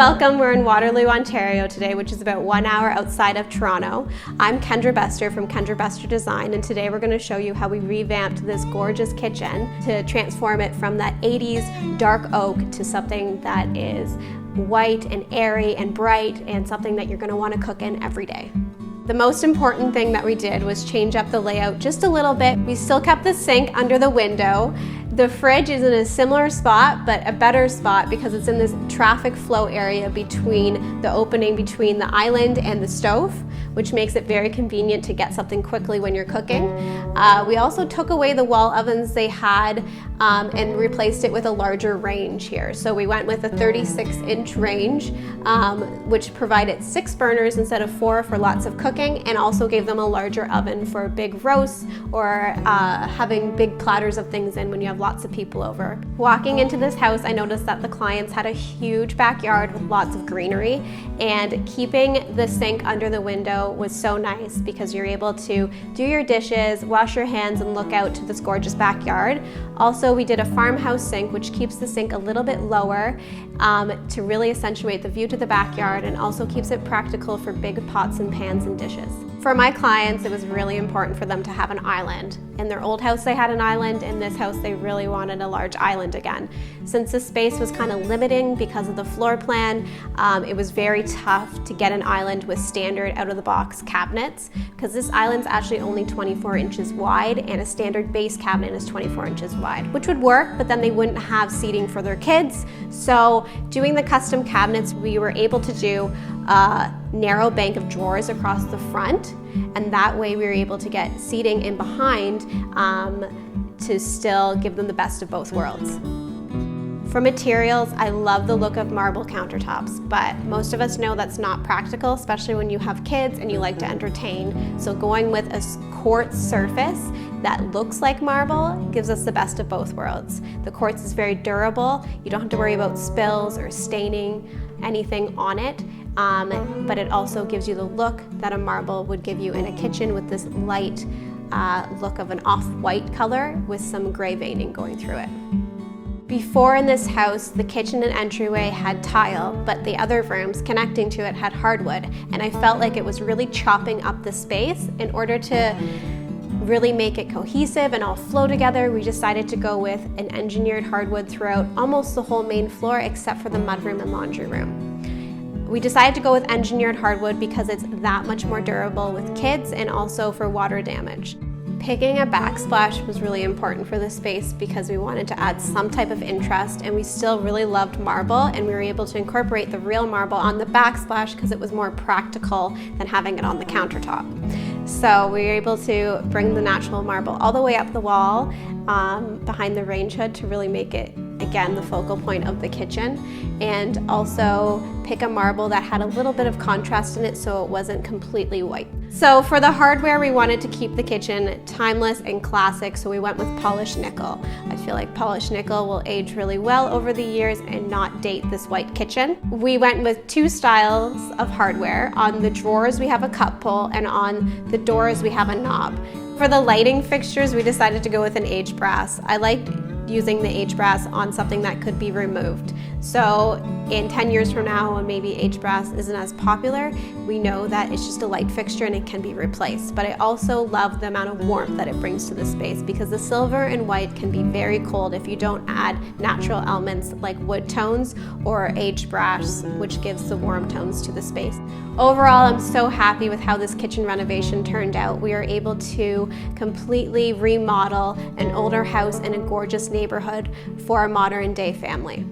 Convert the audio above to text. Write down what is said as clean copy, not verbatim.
Welcome, we're in Waterloo, Ontario today, which is about 1 hour outside of Toronto. I'm Kendra Bester from Kendra Bester Design, and today we're going to show you how we revamped this gorgeous kitchen to transform it from that 80s dark oak to something that is white and airy and bright and something that you're going to want to cook in every day. The most important thing that we did was change up the layout just a little bit. We still kept the sink under the window. The fridge is in a similar spot, but a better spot because it's in this traffic flow area between the opening between the island and the stove, which makes it very convenient to get something quickly when you're cooking. We also took away the wall ovens they had and replaced it with a larger range here. So we went with a 36-inch range, which provided 6 burners instead of 4 for lots of cooking, and also gave them a larger oven for big roasts or having big platters of things in when you have lots of people over. Walking into this house, I noticed that the clients had a huge backyard with lots of greenery, and keeping the sink under the window was so nice because you're able to do your dishes, wash your hands, and look out to this gorgeous backyard. Also, we did a farmhouse sink, which keeps the sink a little bit lower to really accentuate the view to the backyard, and also keeps it practical for big pots and pans and dishes. For my clients, it was really important for them to have an island. In their old house, they had an island. In this house, they really wanted a large island again. Since the space was kind of limiting because of the floor plan, it was very tough to get an island with standard out-of-the-box cabinets, because this island's actually only 24 inches wide, and a standard base cabinet is 24 inches wide, which would work, but then they wouldn't have seating for their kids. So doing the custom cabinets, we were able to do a narrow bank of drawers across the front, and that way we were able to get seating in behind to still give them the best of both worlds. For materials, I love the look of marble countertops, but most of us know that's not practical, especially when you have kids and you like to entertain. So going with a quartz surface that looks like marble gives us the best of both worlds. The quartz is very durable. You don't have to worry about spills or staining anything on it, but it also gives you the look that a marble would give you in a kitchen with this light look of an off-white color with some gray veining going through it. Before in this house, the kitchen and entryway had tile, but the other rooms connecting to it had hardwood, and I felt like it was really chopping up the space. In order to really make it cohesive and all flow together, we decided to go with an engineered hardwood throughout almost the whole main floor except for the mudroom and laundry room. We decided to go with engineered hardwood because it's that much more durable with kids and also for water damage. Picking a backsplash was really important for this space because we wanted to add some type of interest, and we still really loved marble, and we were able to incorporate the real marble on the backsplash because it was more practical than having it on the countertop. So we were able to bring the natural marble all the way up the wall behind the range hood to really make it, again, the focal point of the kitchen, and also pick a marble that had a little bit of contrast in it so it wasn't completely white. So for the hardware, we wanted to keep the kitchen timeless and classic, so we went with polished nickel. I feel like polished nickel will age really well over the years and not date this white kitchen. We went with 2 styles of hardware. On the drawers, we have a cup pull, and on the doors, we have a knob. For the lighting fixtures, we decided to go with an aged brass. I liked using the aged brass on something that could be removed. So in 10 years from now, when maybe aged brass isn't as popular, we know that it's just a light fixture and it can be replaced. But I also love the amount of warmth that it brings to the space because the silver and white can be very cold if you don't add natural elements like wood tones or aged brass, which gives the warm tones to the space. Overall, I'm so happy with how this kitchen renovation turned out. We are able to completely remodel an older house in a gorgeous neighborhood for a modern day family.